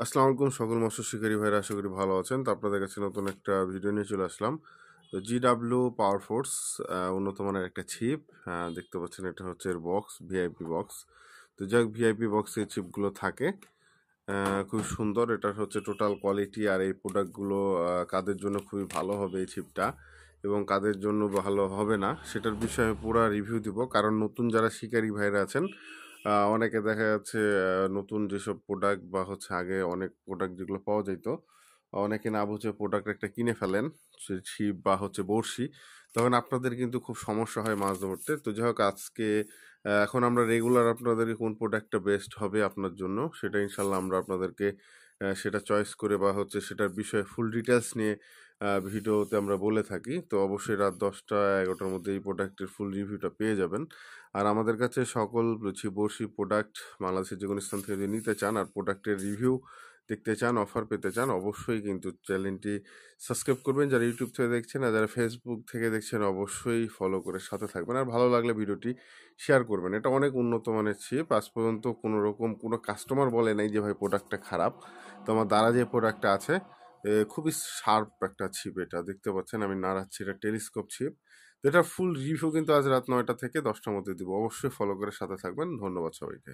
আসসালামু আলাইকুম সকল মৎস্য শিকারী ভাইরা, আশা করি ভালো আছেন। তো আপনাদের কাছে নতুন একটা ভিডিও নিয়ে চলে আসলাম। তো জিডাব্লিউ পাওয়ার ফোর্স উন্নত মানের একটা ছিপ দেখতে পাচ্ছেন। এটা হচ্ছে এর বক্স, ভিআইপি বক্স। তো যাক, ভিআইপি বক্সে চিপগুলো থাকে খুব সুন্দর। এটা হচ্ছে টোটাল কোয়ালিটি। আর এই প্রোডাক্টগুলো কাদের জন্য খুবই ভালো হবে এই ছিপটা এবং কাদের জন্য ভালো হবে না সেটার বিষয়ে আমি পুরো রিভিউ দিব। কারণ নতুন যারা শিকারী ভাইরা আছেন, অনেকে দেখা যাচ্ছে নতুন যেসব প্রোডাক্ট বা হচ্ছে আগে অনেক প্রোডাক্ট যেগুলো পাওয়া যেত, অনেকে না বুঝে প্রোডাক্ট একটা কিনে ফেলেন, সে ছিপ বা হচ্ছে বড়শি। তখন আপনাদের কিন্তু খুব সমস্যা হয় মাছ ধরতে। তো যাই হোক, আজকে এখন আমরা রেগুলার আপনাদেরকে কোন প্রোডাক্টটা বেস্ট হবে আপনার জন্য সেটা ইনশাল্লাহ আমরা আপনাদেরকে সেটা চয়েস করে বা হচ্ছে সেটার বিষয়ে ফুল ডিটেলস নিয়ে ভিডিওতে আমরা বলে থাকি। তো অবশ্যই রাত 10টা-11টার মধ্যে এই প্রোডাক্টের ফুল রিভিউটা পেয়ে যাবেন। আর আমাদের কাছে সকল বড়শি প্রোডাক্ট বাংলাদেশের যে কোনো স্থান থেকে যদি নিতে চান আর প্রোডাক্টের রিভিউ দেখতে চান, অফার পেতে চান, অবশ্যই কিন্তু চ্যানেলটি সাবস্ক্রাইব করবেন। যারা ইউটিউব থেকে দেখছেন আর যারা ফেসবুক থেকে দেখছেন অবশ্যই ফলো করে সাথে থাকবেন। আর ভালো লাগলে ভিডিওটি শেয়ার করবেন। এটা অনেক উন্নত মানের ছিপ। আজ পর্যন্ত কোনো রকম কোনো কাস্টমার বলে নাই যে ভাই প্রোডাক্টটা খারাপ। তো আমার দ্বারা যে প্রোডাক্টটা আছে খুবই শার্প একটা ছিপ। এটা দেখতে পাচ্ছেন আমি নাড়াচ্ছি, এটা টেলিস্কোপ ছিপ। তো এটার ফুল রিভিউ কিন্তু আজ রাত 9টা থেকে 10টার মধ্যে দিব। অবশ্যই ফলো করে সাথে থাকবেন। ধন্যবাদ সবাইকে।